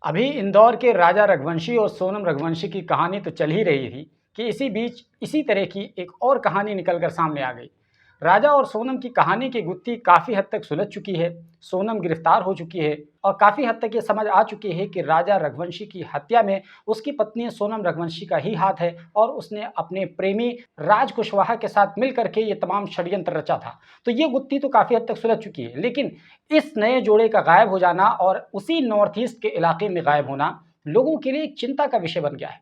अभी इंदौर के राजा रघुवंशी और सोनम रघुवंशी की कहानी तो चल ही रही थी कि इसी बीच इसी तरह की एक और कहानी निकलकर सामने आ गई। राजा और सोनम की कहानी की गुत्थी काफ़ी हद तक सुलझ चुकी है। सोनम गिरफ्तार हो चुकी है और काफ़ी हद तक ये समझ आ चुकी है कि राजा रघुवंशी की हत्या में उसकी पत्नी सोनम रघुवंशी का ही हाथ है और उसने अपने प्रेमी राज कुशवाहा के साथ मिल करके ये तमाम षड्यंत्र रचा था। तो ये गुत्थी तो काफ़ी हद तक सुलझ चुकी है, लेकिन इस नए जोड़े का गायब हो जाना और उसी नॉर्थ ईस्ट के इलाके में गायब होना लोगों के लिए एक चिंता का विषय बन गया है।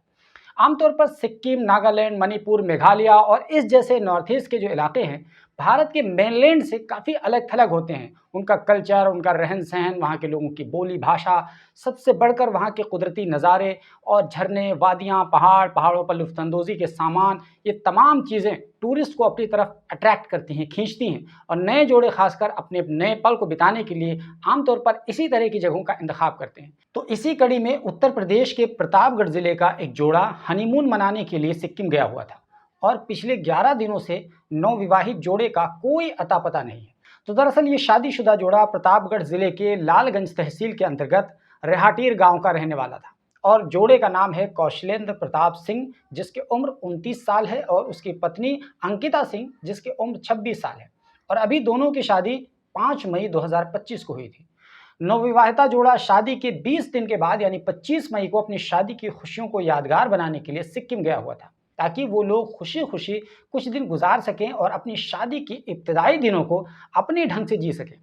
आमतौर पर सिक्किम, नागालैंड, मणिपुर, मेघालय और इस जैसे नॉर्थ ईस्ट के जो इलाके हैं, भारत के मेनलैंड से काफ़ी अलग-थलग होते हैं। उनका कल्चर, उनका रहन-सहन, वहाँ के लोगों की बोली, भाषा, सबसे बढ़कर वहाँ के कुदरती नज़ारे और झरने, वादियाँ, पहाड़, पहाड़ों पर लुत्फ़अंदोज़ी के सामान, ये तमाम चीज़ें टूरिस्ट को अपनी तरफ अट्रैक्ट करती हैं, खींचती हैं और नए जोड़े ख़ासकर अपने नए पल को बिताने के लिए आमतौर पर इसी तरह की जगहों का इंतख़ाब करते हैं। तो इसी कड़ी में उत्तर प्रदेश के प्रतापगढ़ ज़िले का एक जोड़ा हनीमून मनाने के लिए सिक्किम गया हुआ था और पिछले 11 दिनों से नवविवाहित जोड़े का कोई अता-पता नहीं है। तो दरअसल ये शादीशुदा जोड़ा प्रतापगढ़ ज़िले के लालगंज तहसील के अंतर्गत रेहाटीर गांव का रहने वाला था और जोड़े का नाम है कौशलेंद्र प्रताप सिंह, जिसकी उम्र 29 साल है, और उसकी पत्नी अंकिता सिंह, जिसकी उम्र 26 साल है। और अभी दोनों की शादी 5 मई 2025 को हुई थी। नवविवाहिता जोड़ा शादी के 20 दिन के बाद यानी 25 मई को अपनी शादी की खुशियों को यादगार बनाने के लिए सिक्किम गया हुआ था, ताकि वो लोग खुशी-खुशी कुछ दिन गुजार सकें और अपनी शादी की इब्तिदाई दिनों को अपने ढंग से जी सकें।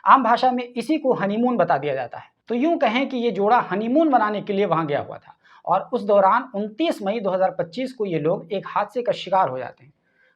आम भाषा में इसी को हनीमून बता दिया जाता है। तो यूँ कहें कि ये जोड़ा हनीमून मनाने के लिए वहाँ गया हुआ था और उस दौरान 29 मई 2025 को ये लोग एक हादसे का शिकार हो जाते हैं।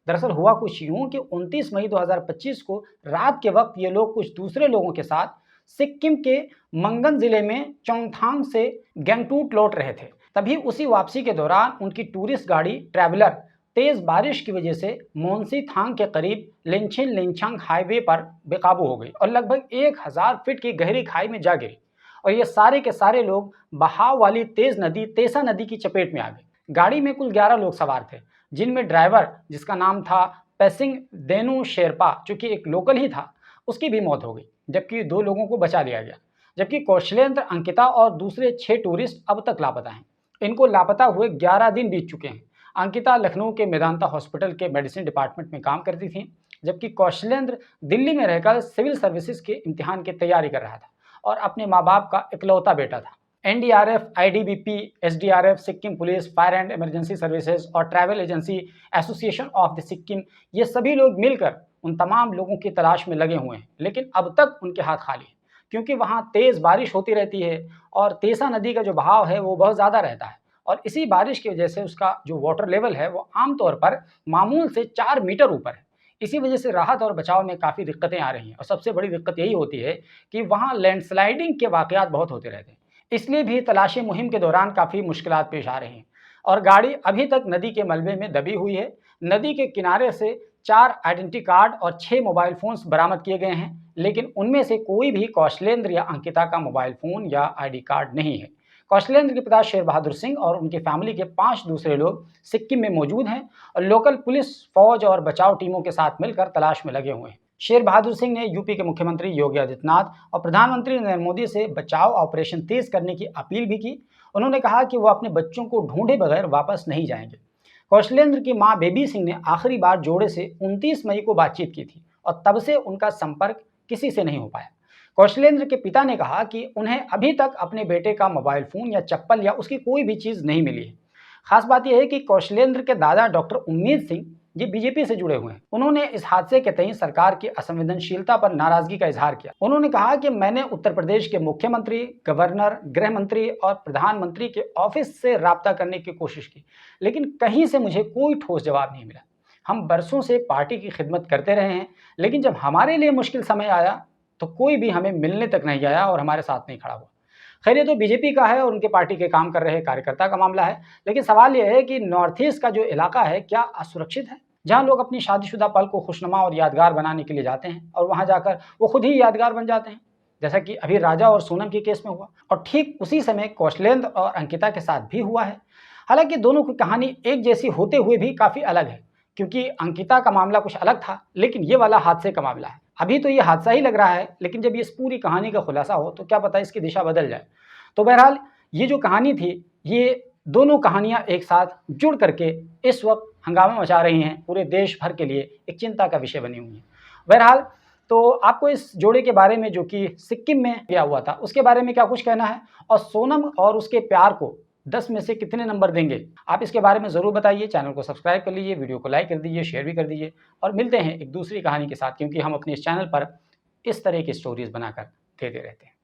दरअसल हुआ कुछ यूँ कि 29 मई 2025 को रात के वक्त ये लोग कुछ दूसरे लोगों के साथ सिक्किम के मंगन जिले में चोंगथांग से गंगटूक लौट रहे थे। तभी उसी वापसी के दौरान उनकी टूरिस्ट गाड़ी ट्रैवलर तेज बारिश की वजह से मोन्सी थांग के करीब लिंचिन लिंचांग हाईवे पर बेकाबू हो गई और लगभग 1000 फीट की गहरी खाई में जा गिरी। और ये सारे के सारे लोग बहाव वाली तेज नदी तेसा नदी की चपेट में आ गए। गाड़ी में कुल 11 लोग सवार थे, जिनमें ड्राइवर, जिसका नाम था पेसिंग देनु शेरपा, जो कि एक लोकल ही था, उसकी भी मौत हो गई, जबकि 2 लोगों को बचा लिया गया। जबकि कौशलेंद्र, अंकिता और दूसरे 6 टूरिस्ट अब तक लापता हैं। इनको लापता हुए 11 दिन बीत चुके हैं। अंकिता लखनऊ के मेदांता हॉस्पिटल के मेडिसिन डिपार्टमेंट में काम करती थी, जबकि कौशलेंद्र दिल्ली में रहकर सिविल सर्विसेज के इम्तिहान की तैयारी कर रहा था और अपने माँ बाप का इकलौता बेटा था। NDRF, ITBP, SDRF, Sikkim police, fire and emergency services और travel agency association of the Sikkim, ये सभी लोग मिलकर उन तमाम लोगों की तलाश में लगे हुए हैं, लेकिन अब तक उनके हाथ खाली हैं, क्योंकि वहाँ तेज़ बारिश होती रहती है और तेसा नदी का जो बहाव है वो बहुत ज़्यादा रहता है और इसी बारिश की वजह से उसका जो वाटर लेवल है वो आमतौर पर मामूल से 4 मीटर ऊपर है। इसी वजह से राहत और बचाव में काफ़ी दिक्कतें आ रही हैं और सबसे बड़ी दिक्कत यही होती है कि वहाँ लैंडस्लाइडिंग के वाक़यात बहुत होते रहते हैं। इसलिए भी तलाशी मुहिम के दौरान काफ़ी मुश्किलात पेश आ रही हैं और गाड़ी अभी तक नदी के मलबे में दबी हुई है। नदी के किनारे से 4 आइडेंटिटी कार्ड और 6 मोबाइल फ़ोन्स बरामद किए गए हैं, लेकिन उनमें से कोई भी कौशलेंद्र या अंकिता का मोबाइल फ़ोन या आईडी कार्ड नहीं है। कौशलेंद्र के पिता शेर बहादुर सिंह और उनकी फैमिली के 5 दूसरे लोग सिक्किम में मौजूद हैं और लोकल पुलिस, फौज और बचाव टीमों के साथ मिलकर तलाश में लगे हुए हैं। शेर बहादुर सिंह ने यूपी के मुख्यमंत्री योगी आदित्यनाथ और प्रधानमंत्री नरेंद्र मोदी से बचाव ऑपरेशन तेज करने की अपील भी की। उन्होंने कहा कि वो अपने बच्चों को ढूंढे बगैर वापस नहीं जाएंगे। कौशलेंद्र की मां बेबी सिंह ने आखिरी बार जोड़े से 29 मई को बातचीत की थी और तब से उनका संपर्क किसी से नहीं हो पाया। कौशलेंद्र के पिता ने कहा कि उन्हें अभी तक अपने बेटे का मोबाइल फ़ोन या चप्पल या उसकी कोई भी चीज़ नहीं मिली है। खास बात यह है कि कौशलेंद्र के दादा डॉक्टर उम्मीद सिंह ये बीजेपी से जुड़े हुए हैं। उन्होंने इस हादसे के तई सरकार की असंवेदनशीलता पर नाराजगी का इजहार किया। उन्होंने कहा कि मैंने उत्तर प्रदेश के मुख्यमंत्री, गवर्नर, गृह मंत्री और प्रधानमंत्री के ऑफिस से राब्ता करने की कोशिश की, लेकिन कहीं से मुझे कोई ठोस जवाब नहीं मिला। हम बरसों से पार्टी की खिदमत करते रहे हैं, लेकिन जब हमारे लिए मुश्किल समय आया तो कोई भी हमें मिलने तक नहीं आया और हमारे साथ नहीं खड़ा हुआ। खैर, ये तो बीजेपी का है और उनके पार्टी के काम कर रहे कार्यकर्ता का मामला है, लेकिन सवाल यह है कि नॉर्थ ईस्ट का जो इलाका है क्या असुरक्षित है, जहां लोग अपनी शादीशुदा पल को खुशनुमा और यादगार बनाने के लिए जाते हैं और वहां जाकर वो खुद ही यादगार बन जाते हैं, जैसा कि अभी राजा और सोनम के केस में हुआ और ठीक उसी समय कौशलेंद्र और अंकिता के साथ भी हुआ है। हालांकि दोनों की कहानी एक जैसी होते हुए भी काफ़ी अलग है, क्योंकि अंकिता का मामला कुछ अलग था, लेकिन ये वाला हादसे का मामला है। अभी तो ये हादसा ही लग रहा है, लेकिन जब ये इस पूरी कहानी का खुलासा हो तो क्या पता इसकी दिशा बदल जाए। तो बहरहाल ये जो कहानी थी, ये दोनों कहानियाँ एक साथ जुड़ करके इस वक्त हंगामा मचा रही हैं, पूरे देश भर के लिए एक चिंता का विषय बनी हुई हैं। बहरहाल तो आपको इस जोड़े के बारे में, जो कि सिक्किम में गया हुआ था, उसके बारे में क्या कुछ कहना है? और सोनम और उसके प्यार को 10 में से कितने नंबर देंगे? आप इसके बारे में ज़रूर बताइए। चैनल को सब्सक्राइब कर लीजिए, वीडियो को लाइक कर दीजिए, शेयर भी कर दीजिए और मिलते हैं एक दूसरी कहानी के साथ, क्योंकि हम अपने इस चैनल पर इस तरह की स्टोरीज़ बनाकर देते रहते हैं।